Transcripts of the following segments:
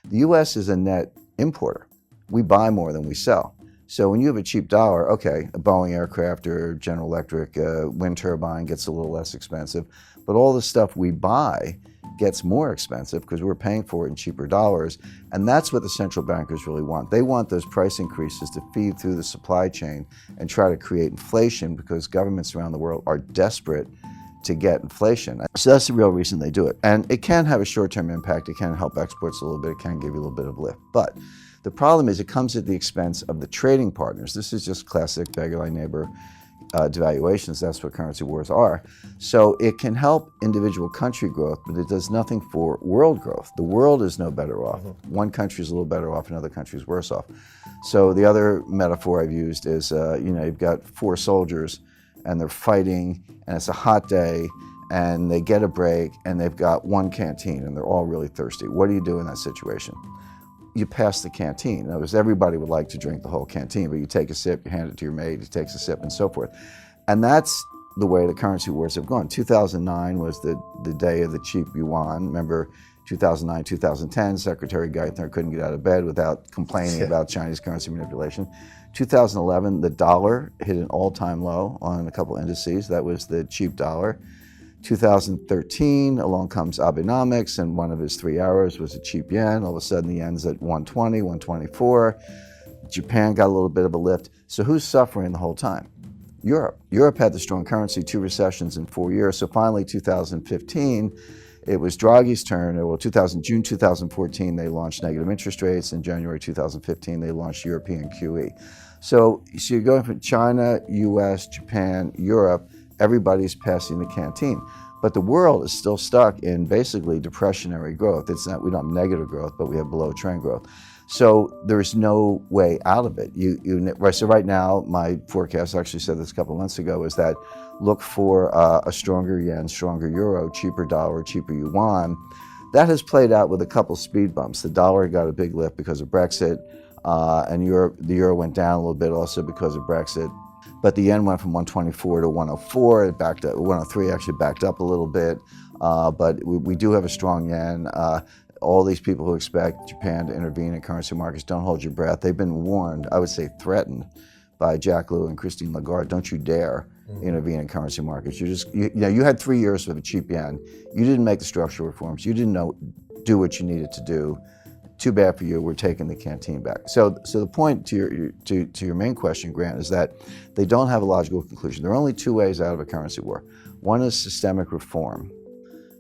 The U.S. is a net importer. We buy more than we sell. So when you have a cheap dollar, okay, a Boeing aircraft or General Electric wind turbine gets a little less expensive, but all the stuff we buy gets more expensive because we're paying for it in cheaper dollars, and that's what the central bankers really want. They want those price increases to feed through the supply chain and try to create inflation because governments around the world are desperate to get inflation. So that's the real reason they do it. And it can have a short-term impact. It can help exports a little bit. It can give you a little bit of lift. But the problem is it comes at the expense of the trading partners. This is just classic beggar thy neighbor devaluations. That's what currency wars are. So it can help individual country growth, but it does nothing for world growth. The world is no better off. One country is a little better off, another country is worse off. So the other metaphor I've used is, you've got 4 soldiers and they're fighting and it's a hot day and they get a break and they've got one canteen and they're all really thirsty. What do you do in that situation? You pass the canteen. In other words, everybody would like to drink the whole canteen, but you take a sip, you hand it to your mate, he takes a sip, and so forth. And that's the way the currency wars have gone. 2009 was the day of the cheap yuan. Remember, 2009, 2010, Secretary Geithner couldn't get out of bed without complaining about Chinese currency manipulation. 2011, the dollar hit an all-time low on a couple indices. That was the cheap dollar. 2013, along comes Abenomics, and one of his 3 hours was a cheap yen. All of a sudden, the yen's at 120, 124. Japan got a little bit of a lift. So who's suffering the whole time? Europe. Europe had the strong currency, 2 recessions in 4 years. So finally, 2015, it was Draghi's turn. Well, June 2014, they launched negative interest rates. In January 2015, they launched European QE. So you're going from China, US, Japan, Europe. Everybody's passing the canteen. But the world is still stuck in basically depressionary growth. It's not, we don't have negative growth, but we have below trend growth. So there's no way out of it. So right now, my forecast, I actually said this a couple of months ago, is that look for a stronger yen, stronger euro, cheaper dollar, cheaper yuan. That has played out with a couple speed bumps. The dollar got a big lift because of Brexit, and the euro went down a little bit also because of Brexit. But the yen went from 124 to 104. It backed up. 103 actually backed up a little bit. But we do have a strong yen. All these people who expect Japan to intervene in currency markets, don't hold your breath. They've been warned, I would say threatened, by Jack Lew and Christine Lagarde. Don't you dare intervene in currency markets. You had 3 years with a cheap yen. You didn't make the structural reforms. You didn't do what you needed to do. Too bad for you. We're taking the canteen back. So the point to your main question, Grant, is that they don't have a logical conclusion. There are only 2 ways out of a currency war. One is systemic reform,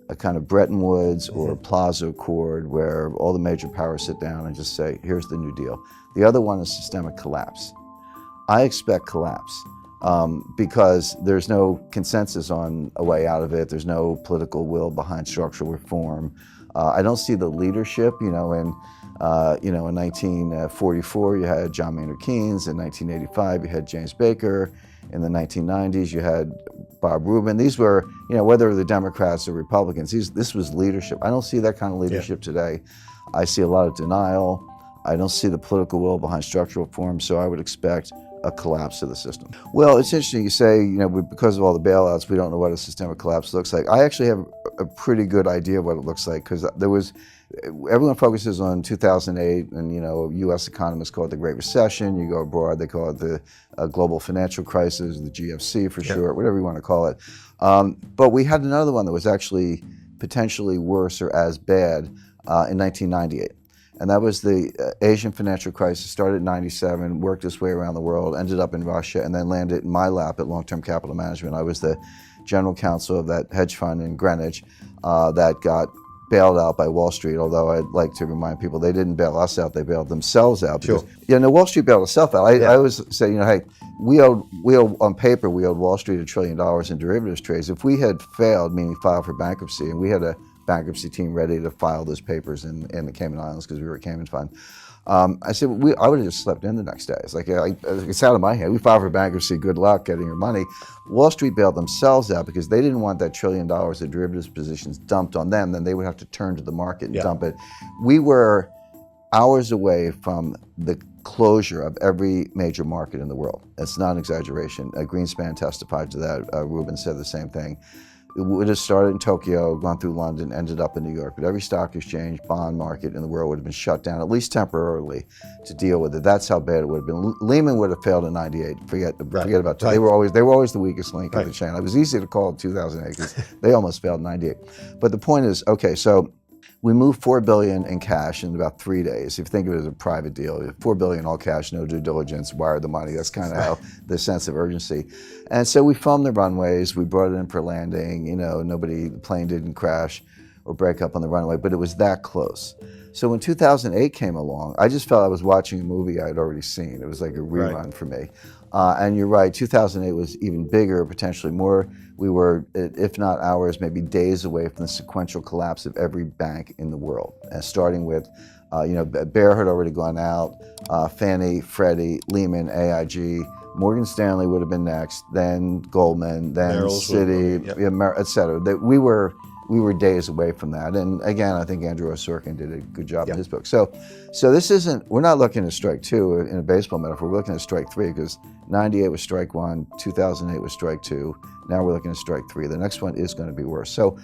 a kind of Bretton Woods or Plaza Accord where all the major powers sit down and just say, here's the New Deal. The other one is systemic collapse. I expect collapse because there's no consensus on a way out of it. There's no political will behind structural reform. I don't see the leadership. In 1944 you had John Maynard Keynes. In 1985 you had James Baker. In the 1990s you had Bob Rubin. These were, whether the Democrats or Republicans, this was leadership. I don't see that kind of leadership today. I see a lot of denial. I don't see the political will behind structural reform, so I would expect a collapse of the system. Well, it's interesting you say, because of all the bailouts, we don't know what a systemic collapse looks like. I actually have a pretty good idea of what it looks like, because everyone focuses on 2008, and U.S. economists call it the Great Recession. You go abroad, they call it the global financial crisis, the GFC for short, whatever you want to call it. But we had another one that was actually potentially worse or as bad in 1998. And that was the Asian financial crisis. Started in 97, worked its way around the world, ended up in Russia, and then landed in my lap at Long-Term Capital Management. I was the general counsel of that hedge fund in Greenwich that got bailed out by Wall Street, although I'd like to remind people they didn't bail us out, they bailed themselves out. Because, Wall Street bailed itself out. I always say, hey, we owed, on paper, we owed Wall Street $1 trillion in derivatives trades. If we had failed, meaning filed for bankruptcy, and we had a bankruptcy team ready to file those papers in the Cayman Islands because we were a Cayman fund. I said, I would have just slept in the next day. It's like, it's out of my head. We filed for bankruptcy, good luck getting your money. Wall Street bailed themselves out because they didn't want that $1 trillion of derivatives positions dumped on them. Then they would have to turn to the market and dump it. We were hours away from the closure of every major market in the world. It's not an exaggeration. Greenspan testified to that. Rubin said the same thing. It would have started in Tokyo, gone through London, ended up in New York. But every stock exchange, bond market in the world would have been shut down, at least temporarily, to deal with it. That's how bad it would have been. Lehman would have failed in '98. Forget about it. They were always the weakest link in the chain. It was easy to call in 2008 because they almost failed in '98. But the point is, okay, so we moved $4 billion in cash in about 3 days. If you think of it as a private deal, $4 billion all cash, no due diligence, wired the money. That's kind of how the sense of urgency. And so we filmed the runways. We brought it in for landing. The plane didn't crash or break up on the runway, but it was that close. So when 2008 came along, I just felt I was watching a movie I had already seen. It was like a rerun for me. And you're right, 2008 was even bigger, potentially more. We were, if not hours, maybe days away from the sequential collapse of every bank in the world. Starting with, Bear had already gone out, Fannie, Freddie, Lehman, AIG, Morgan Stanley would have been next, then Goldman, then Citi, et cetera. We were days away from that. And again, I think Andrew Sorkin did a good job in his book. So this isn't, we're not looking at strike two in a baseball metaphor, we're looking at strike three because 98 was strike one, 2008 was strike two, now we're looking at strike three. The next one is going to be worse. So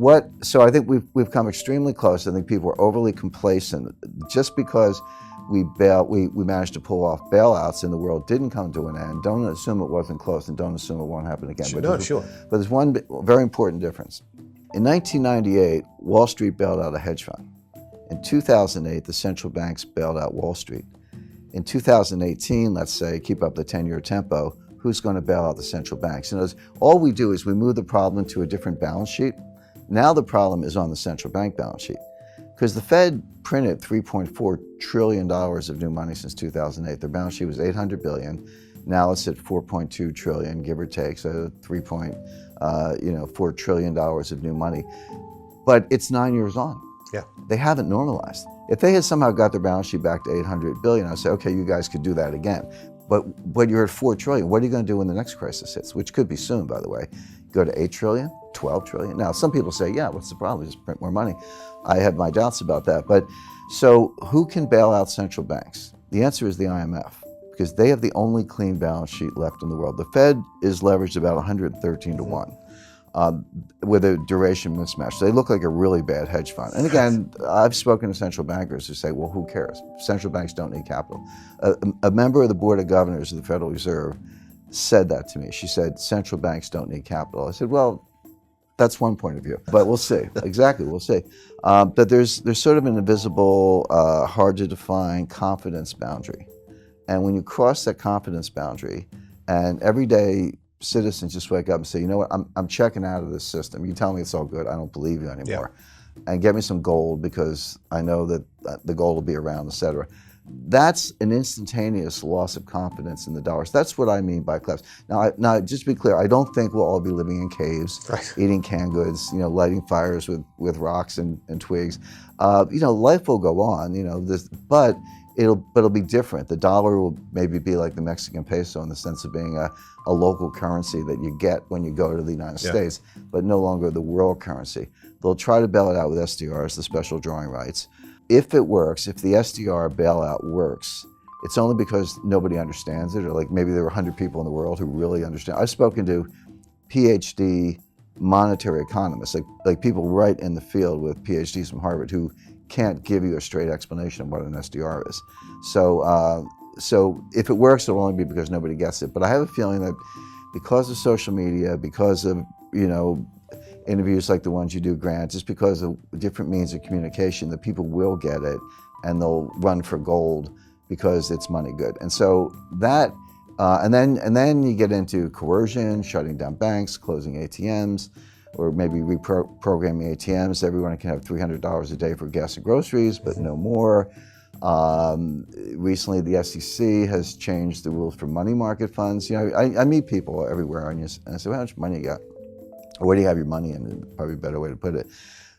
I think we've come extremely close. I think people are overly complacent. Just because we managed to pull off bailouts in the world didn't come to an end. Don't assume it wasn't close and don't assume it won't happen again. Sure. But there's one very important difference. In 1998, Wall Street bailed out a hedge fund. In 2008, the central banks bailed out Wall Street. In 2018, let's say, keep up the 10-year tempo, who's going to bail out the central banks? All we do is we move the problem to a different balance sheet. Now the problem is on the central bank balance sheet. Because the Fed printed $3.4 trillion of new money since 2008. Their balance sheet was $800 billion. Now it's at $4.2 trillion, give or take, so $4 trillion of new money. But it's 9 years on. Yeah. They haven't normalized. If they had somehow got their balance sheet back to $800 billion, I'd say, okay, you guys could do that again. But you're at $4 trillion. What are you going to do when the next crisis hits, which could be soon, by the way? Go to $8 trillion, $12 trillion? Now, some people say, yeah, what's the problem? Just print more money. I have my doubts about that. But so who can bail out central banks? The answer is the IMF, because they have the only clean balance sheet left in the world. The Fed is leveraged about 113 to 1 with a duration mismatch. They look like a really bad hedge fund. And again, I've spoken to central bankers who say, well, who cares? Central banks don't need capital. A member of the Board of Governors of the Federal Reserve said that to me. She said, central banks don't need capital. I said, well, that's one point of view, but we'll see. Exactly, we'll see. But there's sort of an invisible, hard to define confidence boundary. And when you cross that confidence boundary, and every day citizens just wake up and say, you know what, I'm checking out of this system. You tell me it's all good, I don't believe you anymore. And get me some gold because I know that the gold will be around, et cetera. That's an instantaneous loss of confidence in the dollars. That's what I mean by collapse. Now, just to be clear, I don't think we'll all be living in caves, eating canned goods, lighting fires with rocks and twigs. Life will go on, but it'll be different. The dollar will maybe be like the Mexican peso in the sense of being a local currency that you get when you go to the United States, but no longer the world currency. They'll try to bail it out with SDRs, the special drawing rights. If it works, if the SDR bailout works, it's only because nobody understands it, or like maybe there were 100 people in the world who really understand. I've spoken to PhD monetary economists, like people right in the field with PhDs from Harvard who can't give you a straight explanation of what an SDR is. So if it works, it'll only be because nobody gets it. But I have a feeling that because of social media, because of, interviews like the ones you do, Grant, just because of different means of communication, that people will get it and they'll run for gold because it's money good. And so that, and then you get into coercion, shutting down banks, closing ATMs, or maybe reprogramming ATMs. Everyone can have $300 a day for gas and groceries, but no more. Recently, the SEC has changed the rules for money market funds. I meet people everywhere, and I say, well, how much money you got? Or where do you have your money in? Probably a better way to put it.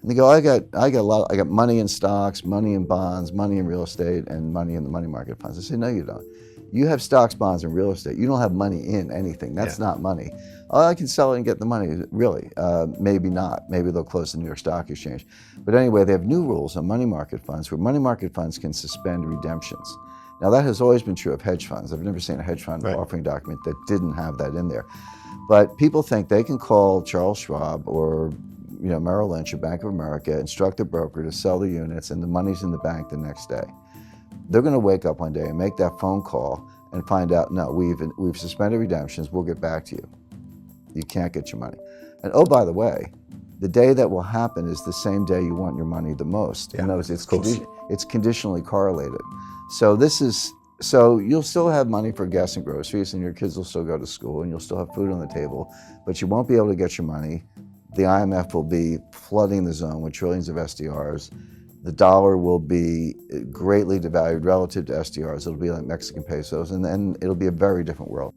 And they go, I got money in stocks, money in bonds, money in real estate, and money in the money market funds. I say, no, you don't. You have stocks, bonds, and real estate. You don't have money in anything. That's not money. Oh, I can sell it and get the money. Really? Maybe not. Maybe they'll close the New York Stock Exchange. But anyway, they have new rules on money market funds where money market funds can suspend redemptions. Now that has always been true of hedge funds. I've never seen a hedge fund Right. offering document that didn't have that in there. But people think they can call Charles Schwab or Merrill Lynch or Bank of America, instruct the broker to sell the units, and the money's in the bank the next day. They're going to wake up one day and make that phone call and find out, no, we've suspended redemptions, we'll get back to you. You can't get your money. And oh, by the way, the day that will happen is the same day you want your money the most. Yeah, In other words, course. it's conditionally correlated. So you'll still have money for gas and groceries, and your kids will still go to school, and you'll still have food on the table, but you won't be able to get your money. The IMF will be flooding the zone with trillions of SDRs. The dollar will be greatly devalued relative to SDRs. It'll be like Mexican pesos, and then it'll be a very different world.